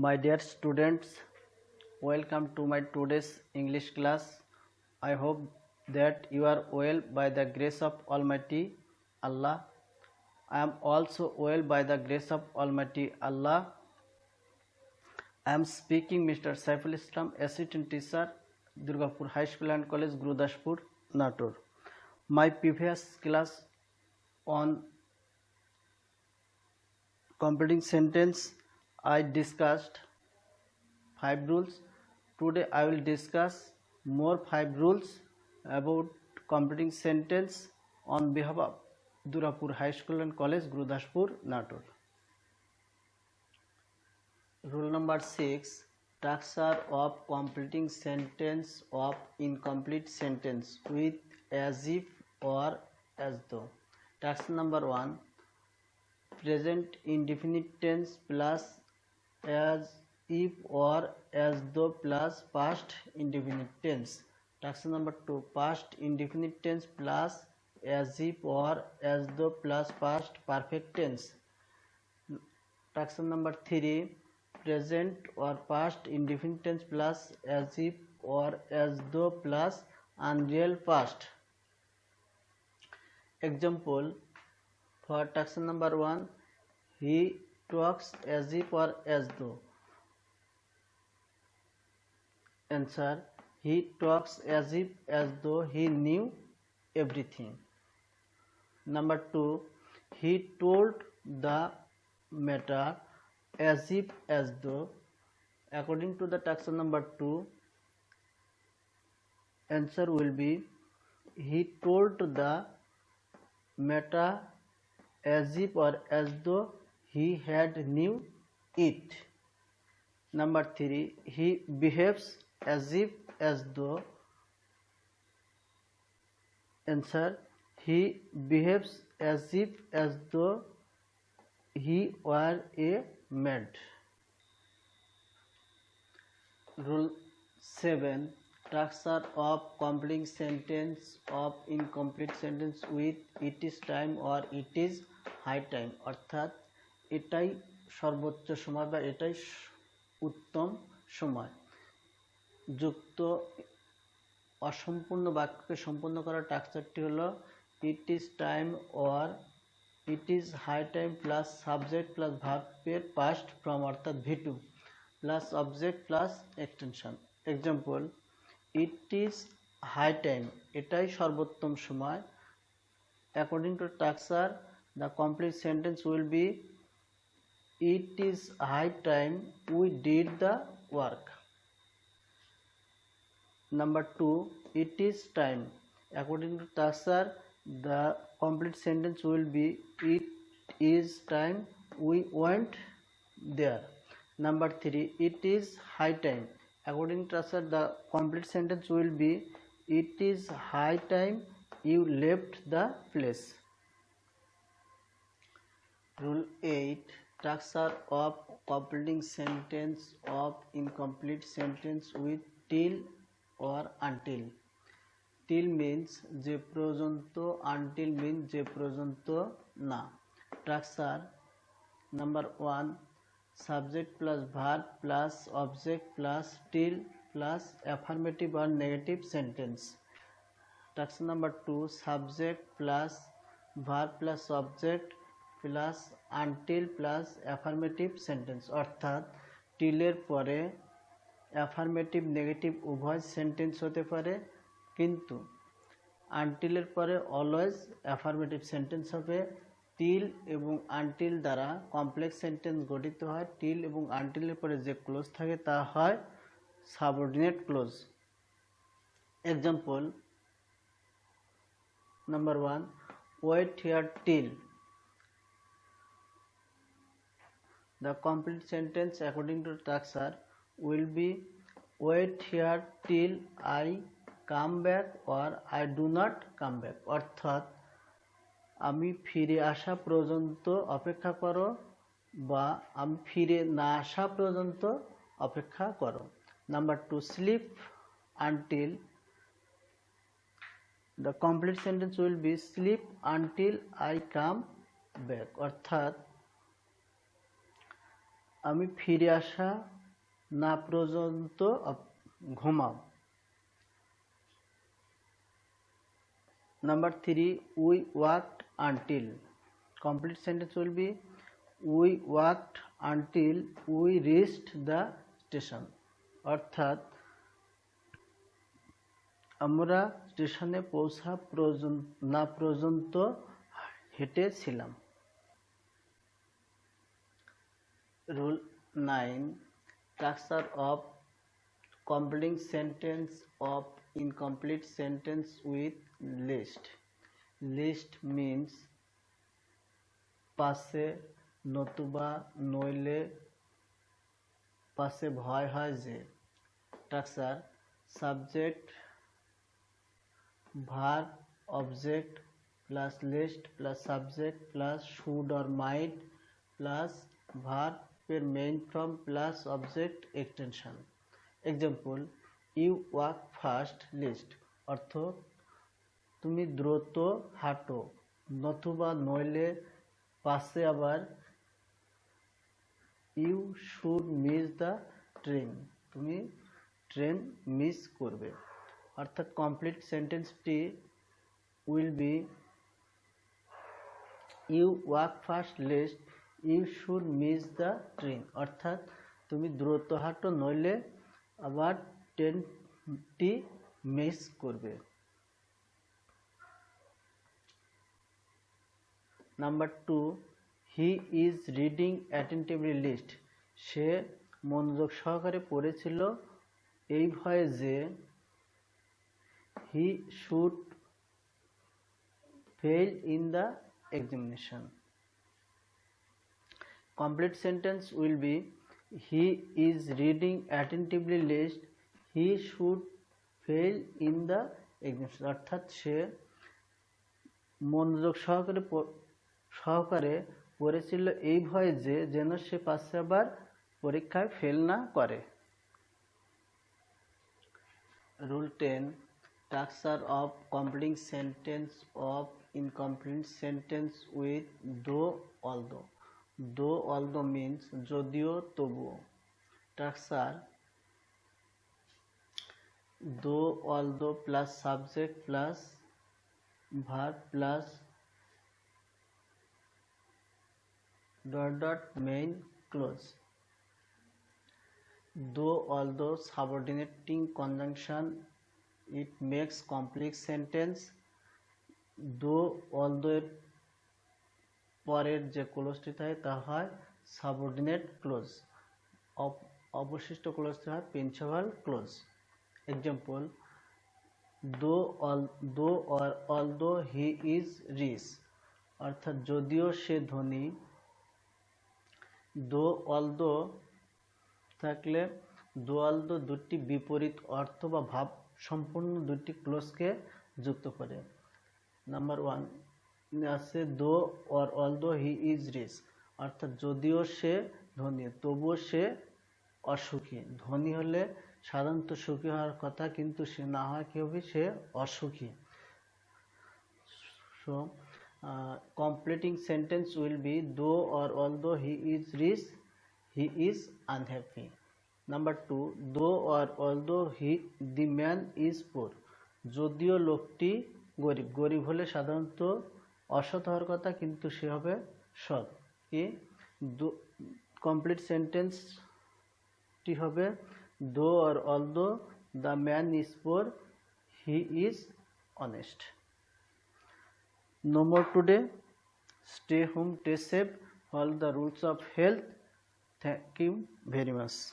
My dear students, welcome to my today's English class. I hope that you are well by the grace of Almighty Allah. I am also well by the grace of Almighty Allah. I am speaking Mr. Saiful Islam, assistant teacher, Durgapur High School and College, Gurudashpur, Natur. My previous class on completing sentence I discussed 5 rules. Today I will discuss more 5 rules about completing sentence on behalf of Durgapur High School and College, Gurudashpur, Natur. Rule number 6, structure of completing sentence of incomplete sentence with as if or as though. Structure number 1, present indefinite tense plus as if or as though plus past indefinite tense. Structure number 2, past indefinite tense plus as if or as though plus past perfect tense. Structure number 3, present or past indefinite tense plus as if or as though plus unreal past. Example for structure number 1, he talks as if or as though. Answer, he talks as if as though he knew everything. Number 2, he told the matter as if as though. According to the structure number 2, answer will be he told the matter as if or as though he had knew it. Number 3, he behaves as if as though. Answer, he behaves as if as though he were a maid. Rule 7, structure of completing sentence of incomplete sentence with it is time or it is high time, অর্থাৎ এটাই সর্বোচ্চ সময় বা এটাই উত্তম সময় যুক্ত অসম্পূর্ণ বাক্যকে সম্পূর্ণ করার স্ট্রাকচারটি হলো it is time or it is high time plus subject plus ভার্বের পাস্ট ফর্ম অর্থাৎ V two plus object plus extension. Example, it is high time, এটাই সর্বোত্তম সময়। According to structure the complete sentence will be it is high time we did the work. Number 2, it is time. According to structure, the complete sentence will be it is time we went there. Number 3, it is high time. According to structure, the complete sentence will be it is high time you left the place. Rule 8, structure of completing sentence of incomplete sentence with till or until. Till means যে পর্যন্ত, until means যে পর্যন্ত না। Structure number 1, subject plus verb plus object plus till plus affirmative or negative sentence. Structure number 2, subject plus verb plus object plus until plus affirmative sentence, অর্থাৎ টিলের পরে affirmative negative উভয় sentence হতে পারে, কিন্তু আনটিলের পরে অলওয়েজ অ্যাফার্মেটিভ সেন্টেন্স হবে। Till এবং until দ্বারা কমপ্লেক্স সেন্টেন্স গঠিত হয়। টিল এবং আনটিলের পরে যে ক্লোজ থাকে তা হয় subordinate clause. Example number 1, wait here till. The complete sentence according to structure will be wait here till I come back or I do not come back, অর্থাৎ আমি ফিরে আসা পর্যন্ত অপেক্ষা করো বা আমি ফিরে না আসা পর্যন্ত অপেক্ষা করো। Number 2, sleep until. The complete sentence will be sleep until I come back, অর্থাৎ আমি ফিরে আসা না পর্যন্ত ঘুমাও। Number 3, we walked until. Complete sentence will be we walked until we reached the station. অর্থাৎ আমরা স্টেশনে পৌঁছা না পর্যন্ত হেঁটেছিলাম। Rule 9, structure of completing sentence of incomplete sentence with list. List means পাশে নতুবা নইলে পাশে ভয় হয় যে। Structure subject verb object plus list plus subject plus should or might plus verb per main form plus object extension. Example, you walk fast list অর্থ তুমি দ্রুত হাঁটো, নতুবা নইলে পাশে আবার you should miss the train, তুমি ট্রেন মিস করবে। অর্থাৎ কমপ্লিট সেন্টেন্সটি will be you walk fast lest you should miss the train, অর্থাৎ তুমি দ্রুত হাঁটো নইলে আবার ট্রেনটি মিস করবে। Number 2, he is reading attentively lest, সে মনোযোগ সহকারে পড়েছিল এই ভয়ে যে he should fail in the examination. Complete sentence will be he is reading attentively list he should fail in the examination. অর্থাৎ সে মনোযোগ সহকারে পড়েছিল এই ভয়ে যে যেন সে পাশে আবার পরীক্ষায় ফেল না করে। Rule 10, structure of completing sentence of incomplete sentence with though although. Though although means যদিও তবুও। Structure though although plus subject plus verb plus dot main clause. Though although subordinating conjunction, it makes complex sentence. Though although পরের যে ক্লোজটি থাকে তা হয় subordinate close, অবশিষ্ট ক্লোজটি হয় principal clause. Example, although he is rich, অর্থাৎ যদিও সে ধনী। although থাকলে although দুটি বিপরীত অর্থ বা ভাব সম্পূর্ণ দুটি ক্লোজকে যুক্ত করে। নাম্বার 1 আছে although he is rich, অর্থাৎ যদিও সে ধনী তবুও সে অসুখী। ধনী হলে সাধারণত সুখী হওয়ার কথা, কিন্তু সে না হয় কি হবে, সে অসুখী। So completing sentence will be though or although he is rich he is unhappy. Number 2, though or although the man is poor, যদিও লোকটি গরিব। গরিব হলে সাধারণত অসৎ হওয়ার কথা, কিন্তু সে হবে সৎ। কি কমপ্লিট সেন্টেন্সটি হবে though or although the man is poor he is honest. No more today. Stay home, stay safe, follow the rules of health. Thank you very much.